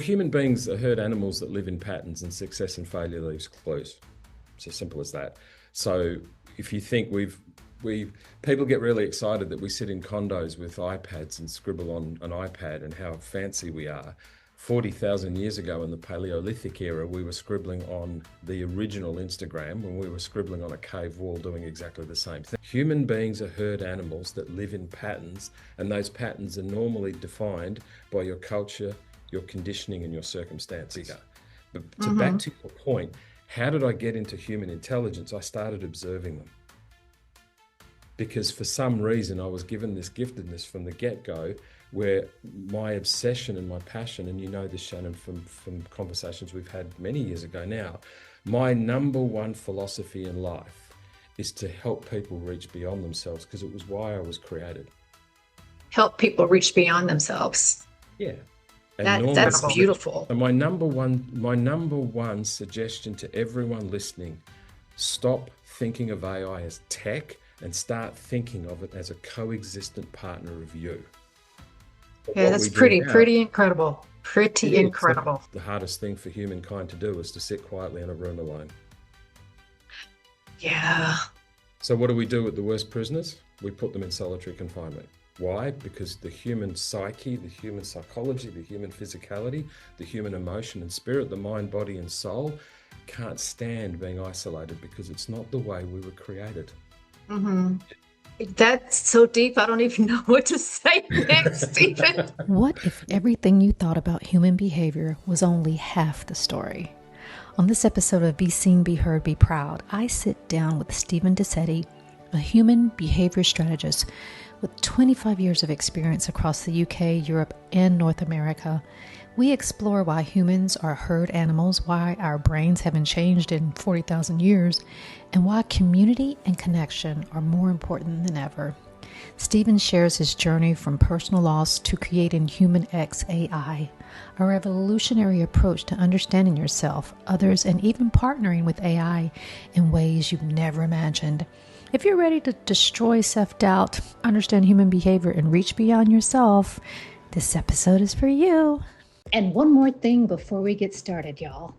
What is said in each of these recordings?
Human beings are herd animals that live in patterns, and success and failure leaves clues. It's as simple as that. So if you think people get really excited that we sit in condos with iPads and scribble on an iPad and how fancy we are. 40,000 years ago in the Paleolithic era, we were scribbling on the original Instagram when we were scribbling on a cave wall doing exactly the same thing. Human beings are herd animals that live in patterns, and those patterns are normally defined by your culture, your conditioning, and your circumstances. But back to your point, how did I get into human intelligence? I started observing them. Because for some reason I was given this giftedness from the get-go, where my obsession and my passion, and you know this, Shannon, from conversations we've had many years ago now, my number one philosophy in life is to help people reach beyond themselves, because it was why I was created. Help people reach beyond themselves. Yeah. That's beautiful. And my number one suggestion to everyone listening: stop thinking of AI as tech and start thinking of it as a coexistent partner of you. Yeah, that's pretty incredible. Pretty incredible. The hardest thing for humankind to do is to sit quietly in a room alone. Yeah. So what do we do with the worst prisoners? We put them in solitary confinement. Why? Because the human psyche, the human psychology, the human physicality, the human emotion and spirit, the mind, body and soul can't stand being isolated, because it's not the way we were created. Mm-hmm. That's so deep, I don't even know what to say next, Stephen. What if everything you thought about human behavior was only half the story? On this episode of Be Seen, Be Heard, Be Proud, I sit down with Stephen De Sede, a human behavior strategist with 25 years of experience across the UK, Europe, and North America. We explore why humans are herd animals, why our brains haven't changed in 40,000 years, and why community and connection are more important than ever. Stephen shares his journey from personal loss to creating Human X AI, a revolutionary approach to understanding yourself, others, and even partnering with AI in ways you've never imagined. If you're ready to destroy self-doubt, understand human behavior, and reach beyond yourself, this episode is for you. And one more thing before we get started, y'all.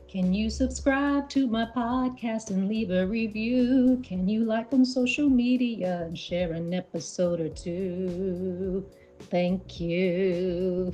Can you subscribe to my podcast and leave a review? Can you like on social media and share an episode or two? Thank you.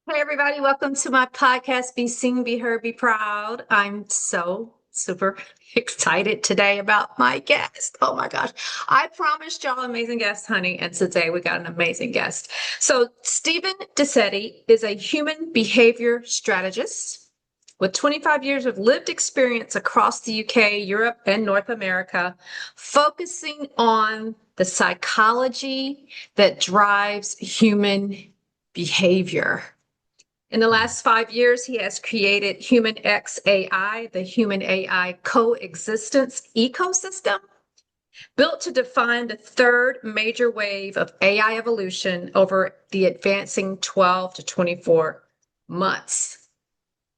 Hey, everybody. Welcome to my podcast, Be Seen, Be Heard, Be Proud. I'm so super excited today about my guest. Oh my gosh. I promised y'all amazing guests, honey. And today we got an amazing guest. So Stephen De Sede is a human behavior strategist with 25 years of lived experience across the UK, Europe, and North America, focusing on the psychology that drives human behavior. In the last 5 years, he has created Human X AI, the human AI coexistence ecosystem, built to define the third major wave of AI evolution over the advancing 12 to 24 months.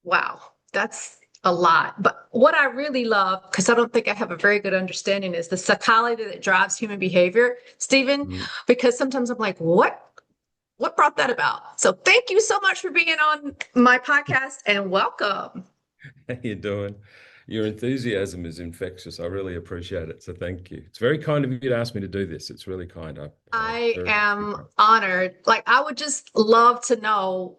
Wow, that's a lot. But what I really love, because I don't think I have a very good understanding, is the psychology that drives human behavior, Stephen, because sometimes I'm like, what brought that about? So thank you so much for being on my podcast, and welcome. How you doing? Your enthusiasm is infectious. I really appreciate it. So thank you. It's very kind of you to ask me to do this. It's really kind. I am honored. Like, I would just love to know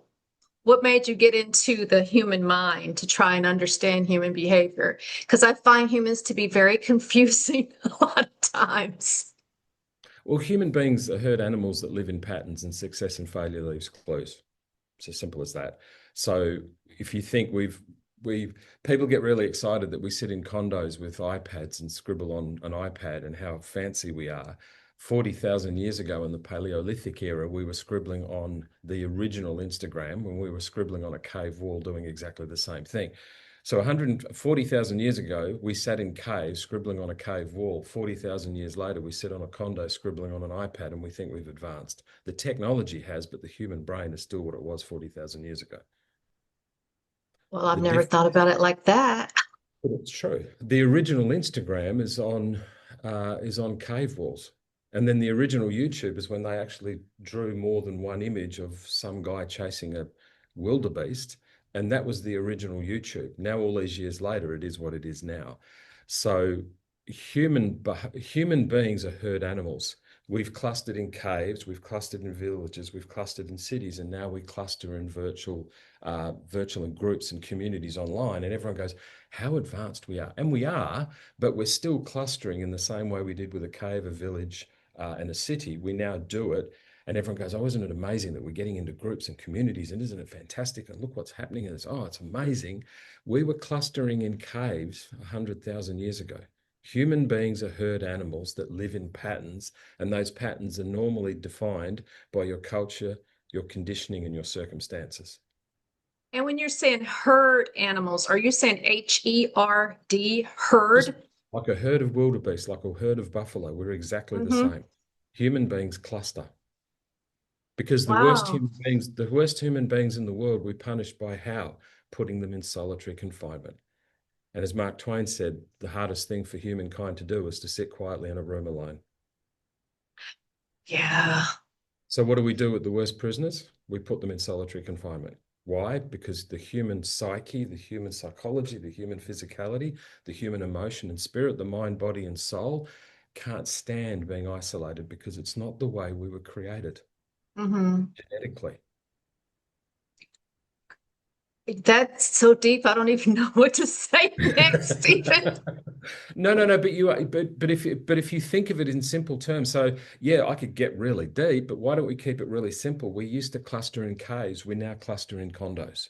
what made you get into the human mind to try and understand human behavior, because I find humans to be very confusing a lot of times. Well, human beings are herd animals that live in patterns, and success and failure leaves clues. It's as simple as that. So if you think people get really excited that we sit in condos with iPads and scribble on an iPad and how fancy we are. 40,000 years ago in the Paleolithic era, we were scribbling on the original Instagram when we were scribbling on a cave wall doing exactly the same thing. So 140,000 years ago, we sat in caves scribbling on a cave wall. 40,000 years later, we sit on a condo scribbling on an iPad, and we think we've advanced. The technology has, but the human brain is still what it was 40,000 years ago. Well, I've never thought about it like that. But it's true. The original Instagram is on cave walls. And then the original YouTube is when they actually drew more than one image of some guy chasing a wildebeest. And that was the original YouTube. Now, all these years later, it is what it is now. So human beings are herd animals. We've clustered in caves, we've clustered in villages, we've clustered in cities, and now we cluster in virtual in groups and communities online. And everyone goes, how advanced we are. And we are, but we're still clustering in the same way we did with a cave, a village, and a city. We now do it. And everyone goes, oh, isn't it amazing that we're getting into groups and communities? And isn't it fantastic? And look what's happening. And it's amazing. We were clustering in caves 100,000 years ago. Human beings are herd animals that live in patterns, and those patterns are normally defined by your culture, your conditioning, and your circumstances. And when you're saying herd animals, are you saying HERD, herd? Just like a herd of wildebeest, like a herd of buffalo, we're exactly the same. Human beings cluster. Because the worst human beings in the world, we punish by how? Putting them in solitary confinement. And as Mark Twain said, the hardest thing for humankind to do is to sit quietly in a room alone. Yeah. So what do we do with the worst prisoners? We put them in solitary confinement. Why? Because the human psyche, the human psychology, the human physicality, the human emotion and spirit, the mind, body, and soul can't stand being isolated because it's not the way we were created genetically. That's so deep. I don't even know what to say next, Stephen. No. But if you think of it in simple terms, so yeah, I could get really deep, but why don't we keep it really simple? We used to cluster in caves. We now cluster in condos.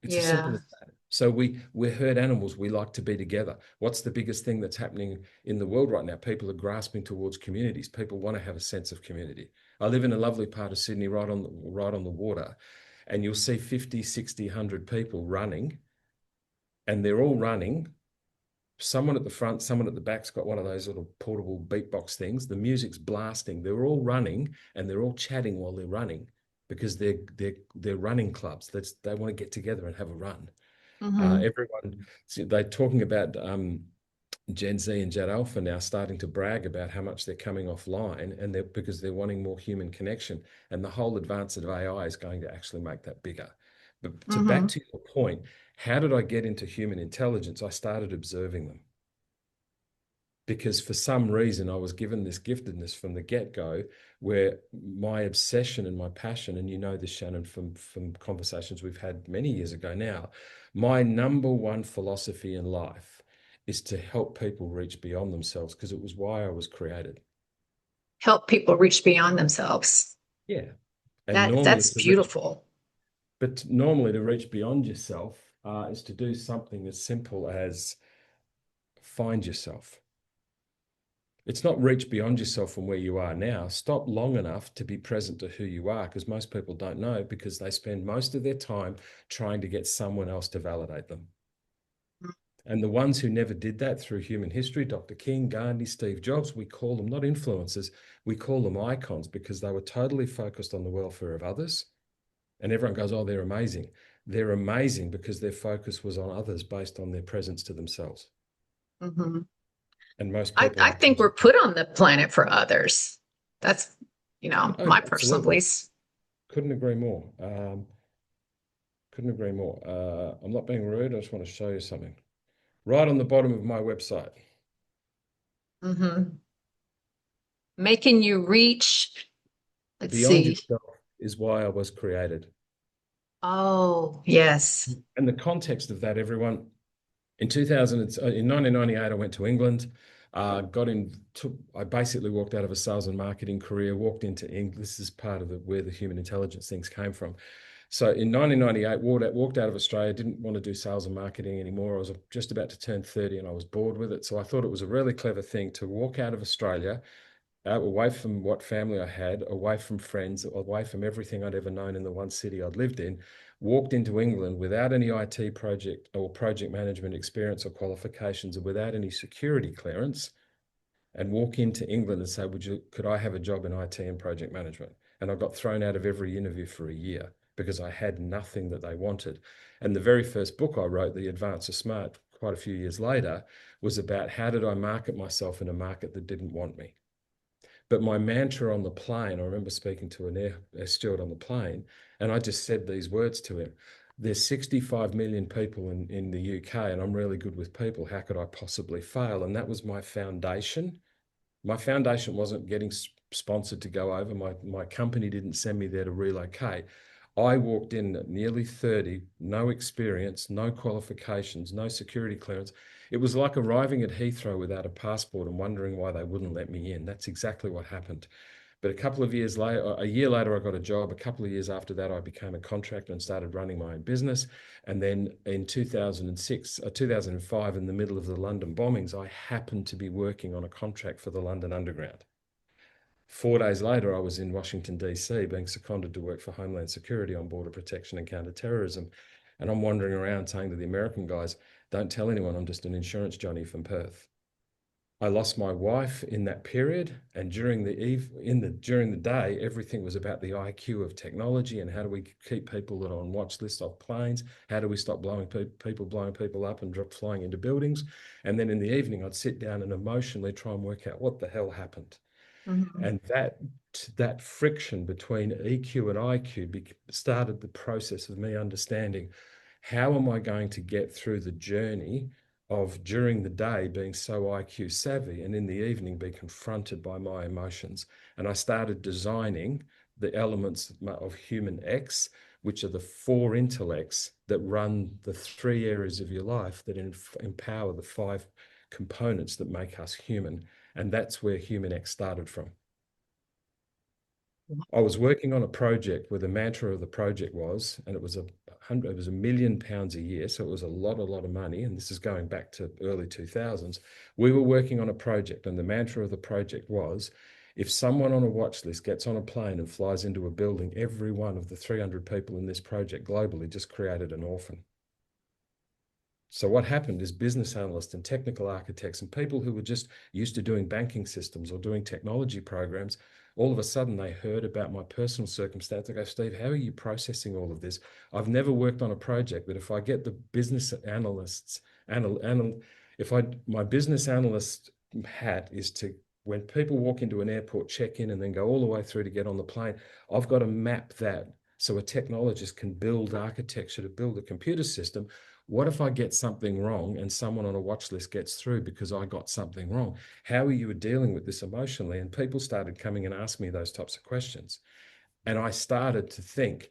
It's as simple as that. So we're herd animals. We like to be together. What's the biggest thing that's happening in the world right now? People are grasping towards communities. People want to have a sense of community. I live in a lovely part of Sydney, right on the water, and you'll see 50, 60, 100 people running, and they're all running. Someone at the front, someone at the back's got one of those little portable beatbox things. The music's blasting. They're all running, and they're all chatting while they're running because they're running clubs. They want to get together and have a run. They're talking about Gen Z and Gen Alpha now starting to brag about how much they're coming offline, and because they're wanting more human connection. And the whole advance of AI is going to actually make that bigger. But back to your point, how did I get into human intelligence? I started observing them. Because for some reason, I was given this giftedness from the get-go where my obsession and my passion, and you know this, Shannon, from conversations we've had many years ago now, my number one philosophy in life is to help people reach beyond themselves, because it was why I was created. Help people reach beyond themselves. Yeah. And that's beautiful. But normally to reach beyond yourself is to do something as simple as find yourself. It's not reach beyond yourself from where you are now. Stop long enough to be present to who you are, because most people don't know, because they spend most of their time trying to get someone else to validate them. And the ones who never did that through human history, Dr. King, Gandhi, Steve Jobs, we call them not influencers, we call them icons, because they were totally focused on the welfare of others. And everyone goes, oh, they're amazing. They're amazing because their focus was on others based on their presence to themselves. And most people, I think we're put on the planet for others. That's, my personal beliefs. Couldn't agree more. Couldn't agree more. I'm not being rude. I just want to show you something. Right on the bottom of my website. Making you reach, beyond yourself is why I was created. Oh, yes. And the context of that, everyone, in 1998, I went to England, I basically walked out of a sales and marketing career, walked into England. This is part of where the human intelligence things came from. So in 1998, walked out of Australia, didn't want to do sales and marketing anymore. I was just about to turn 30 and I was bored with it. So I thought it was a really clever thing to walk out of Australia, away from what family I had, away from friends, away from everything I'd ever known in the one city I'd lived in, walked into England without any IT project or project management experience or qualifications, and without any security clearance, and walk into England and say, could I have a job in IT and project management? And I got thrown out of every interview for a year because I had nothing that they wanted. And the very first book I wrote, The Advance of Smart, quite a few years later, was about how did I market myself in a market that didn't want me? But my mantra on the plane, I remember speaking to an air steward on the plane, and I just said these words to him. There's 65 million people in the UK, and I'm really good with people. How could I possibly fail? And that was my foundation. My foundation wasn't getting sponsored to go over. My company didn't send me there to relocate. I walked in at nearly 30, no experience, no qualifications, no security clearance. It was like arriving at Heathrow without a passport and wondering why they wouldn't let me in. That's exactly what happened. But a couple of years later, a year later, I got a job. A couple of years after that, I became a contractor and started running my own business. And then in 2006, 2005, in the middle of the London bombings, I happened to be working on a contract for the London Underground. 4 days later, I was in Washington, D.C., being seconded to work for Homeland Security on border protection and counterterrorism. And I'm wandering around saying to the American guys, don't tell anyone I'm just an insurance Johnny from Perth. I lost my wife in that period, and during the day, everything was about the IQ of technology and how do we keep people that are on watch lists off planes? How do we stop blowing people up and flying into buildings? And then in the evening, I'd sit down and emotionally try and work out what the hell happened. Mm-hmm. And that friction between EQ and IQ started the process of me understanding how am I going to get through the journey of during the day being so IQ savvy and in the evening be confronted by my emotions. And I started designing the elements of human X, which are the 4 intellects that run the 3 areas of your life that empower the 5 components that make us human. And that's where Human X started from. I was working on a project where the mantra of the project was, and it was £1 million a year, so it was a lot of money, and this is going back to early 2000s. We were working on a project, and the mantra of the project was, if someone on a watch list gets on a plane and flies into a building, every one of the 300 people in this project globally just created an orphan. So what happened is business analysts and technical architects and people who were just used to doing banking systems or doing technology programs, all of a sudden they heard about my personal circumstance. They go, Steve, how are you processing all of this? I've never worked on a project, but if I get the business analysts, my business analyst hat is to, when people walk into an airport, check in and then go all the way through to get on the plane, I've got to map that so a technologist can build architecture to build a computer system. What if I get something wrong and someone on a watch list gets through because I got something wrong? How are you dealing with this emotionally? And people started coming and asking me those types of questions. And I started to think,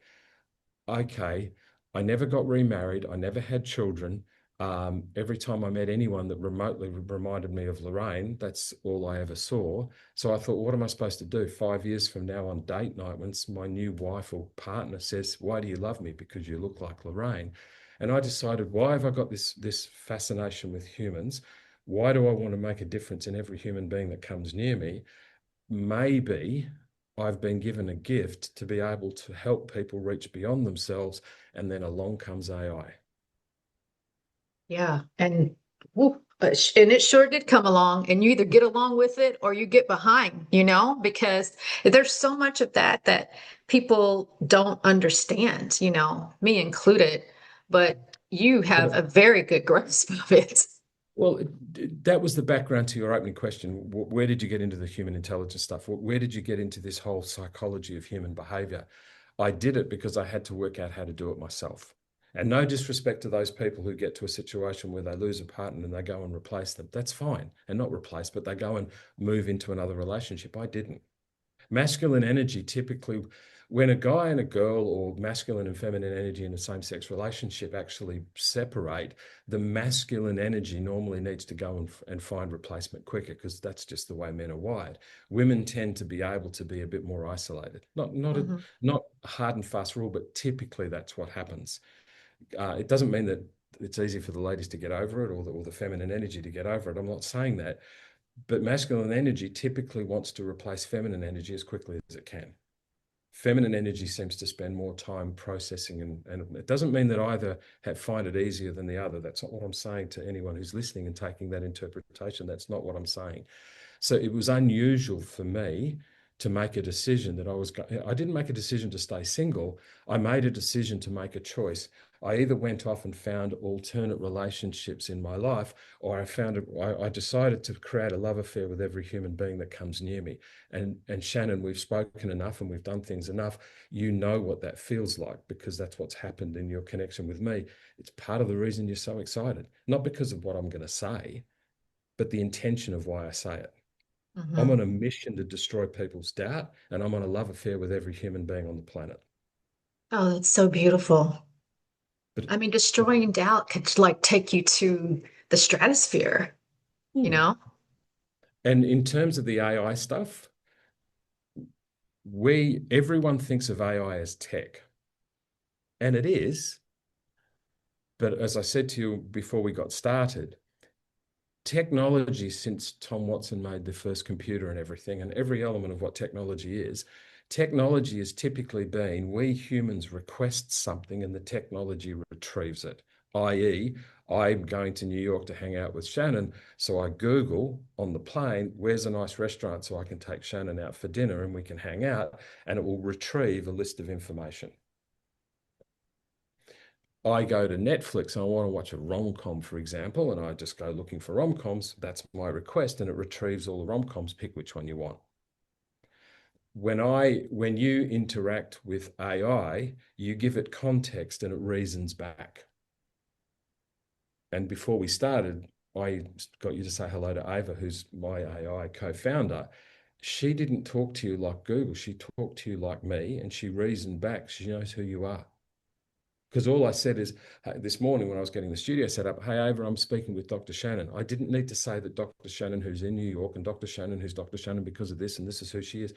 okay, I never got remarried. I never had children. Every time I met anyone that remotely reminded me of Lorraine, that's all I ever saw. So I thought, what am I supposed to do 5 years from now on date night when my new wife or partner says, why do you love me? Because you look like Lorraine. And I decided, why have I got this fascination with humans? Why do I want to make a difference in every human being that comes near me? Maybe I've been given a gift to be able to help people reach beyond themselves. And then along comes AI. Yeah. And it sure did come along, and you either get along with it or you get behind, because there's so much of that people don't understand, me included, but you have a very good grasp of it. Well, that was the background to your opening question. Where did you get into the human intelligence stuff? Where did you get into this whole psychology of human behavior? I did it because I had to work out how to do it myself. And no disrespect to those people who get to a situation where they lose a partner and they go and replace them. That's fine. And not replace, but they go and move into another relationship. I didn't. Masculine energy typically, when a guy and a girl or masculine and feminine energy in a same-sex relationship actually separate, the masculine energy normally needs to go and find replacement quicker because that's just the way men are wired. Women tend to be able to be a bit more isolated. Not a hard and fast rule, but typically that's what happens. It doesn't mean that it's easy for the ladies to get over it or the feminine energy to get over it. I'm not saying that. But masculine energy typically wants to replace feminine energy as quickly as it can. Feminine energy seems to spend more time processing, and it doesn't mean that either find it easier than the other. That's not what I'm saying to anyone who's listening and taking that interpretation. That's not what I'm saying. So it was unusual for me to make a decision that I didn't make a decision to stay single. I made a decision to make a choice. I either went off and found alternate relationships in my life, or I decided to create a love affair with every human being that comes near me. And Shannon, we've spoken enough and we've done things enough. You know what that feels like, because that's what's happened in your connection with me. It's part of the reason you're so excited, not because of what I'm going to say, but the intention of why I say it. Mm-hmm. I'm on a mission to destroy people's doubt, and I'm on a love affair with every human being on the planet. Oh, that's so beautiful. But I mean, destroying doubt could like take you to the stratosphere, you know? And in terms of the AI stuff, everyone thinks of AI as tech, and it is. But as I said to you before we got started, technology, since Tom Watson made the first computer and everything, and every element of what technology has typically been, we humans request something and the technology retrieves it. I.e., I'm going to New York to hang out with Shannon, so I Google on the plane, where's a nice restaurant so I can take Shannon out for dinner and we can hang out, and it will retrieve a list of information. I go to Netflix and I want to watch a rom-com, for example, and I just go looking for rom-coms. That's my request, and it retrieves all the rom-coms. Pick which one you want. When you interact with AI, you give it context and it reasons back. And before we started, I got you to say hello to Ava, who's my AI co-founder. She didn't talk to you like Google. She talked to you like me, and she reasoned back. She knows who you are. Because all I said is, this morning when I was getting the studio set up, hey, Ava, I'm speaking with Dr. Shannon. I didn't need to say that Dr. Shannon, who's in New York, and Dr. Shannon, who's Dr. Shannon because of this, and this is who she is.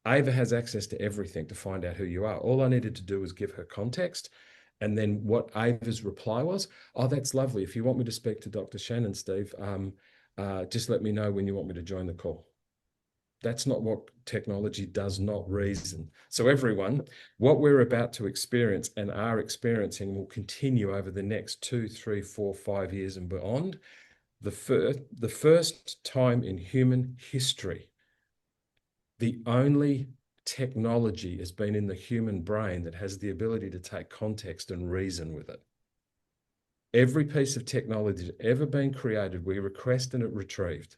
Ava has access to everything to find out who you are. All I needed to do was give her context. And then what Ava's reply was, oh, that's lovely. If you want me to speak to Dr. Shannon, Steve, just let me know when you want me to join the call. That's not what technology does not reason. So everyone, what we're about to experience and are experiencing will continue over the next 2, 3, 4, 5 years and beyond. The first time in human history, the only technology has been in the human brain that has the ability to take context and reason with it. Every piece of technology that's ever been created, we request and it retrieved.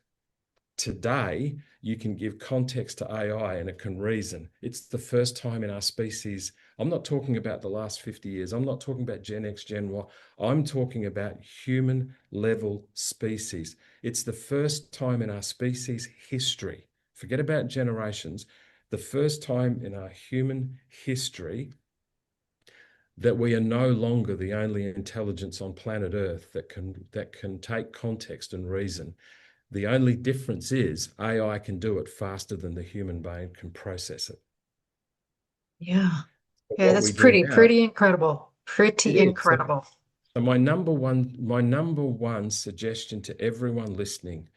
Today, you can give context to AI and it can reason. It's the first time in our species. I'm not talking about the last 50 years. I'm not talking about Gen X, Gen Y. I'm talking about human level species. It's the first time in our species history. Forget about generations. The first time in our human history that we are no longer the only intelligence on planet Earth that can take context and reason. The only difference is AI can do it faster than the human brain can process it. Yeah. Yeah, that's pretty incredible. Pretty incredible. So my number one suggestion to everyone listening,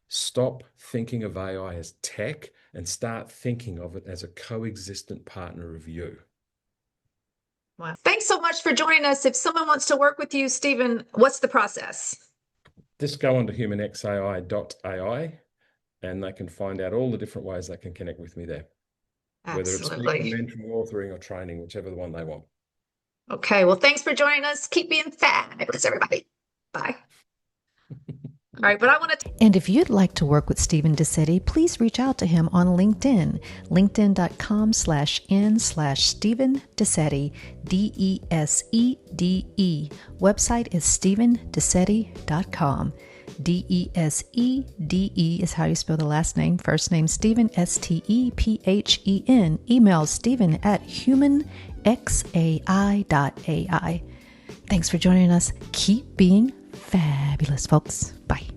stop thinking of AI as tech and start thinking of it as a coexistent partner of you. Wow. Thanks so much for joining us. If someone wants to work with you, Stephen, what's the process? Just go on to humanxai.ai and they can find out all the different ways they can connect with me there. Absolutely. Whether it's speaking, mentoring, authoring, or training, whichever the one they want. Okay, well, thanks for joining us. Keep being fabulous, everybody. Bye. All right, but I want to... And if you'd like to work with Stephen De Sede, please reach out to him on LinkedIn, linkedin.com/n/Stephen De Sede, DESEDE. Website is stephendesede.com. DESEDE is how you spell the last name. First name Stephen, STEPHEN. Email Stephen@humanxai.ai. Thanks for joining us. Keep being fabulous, folks. Bye.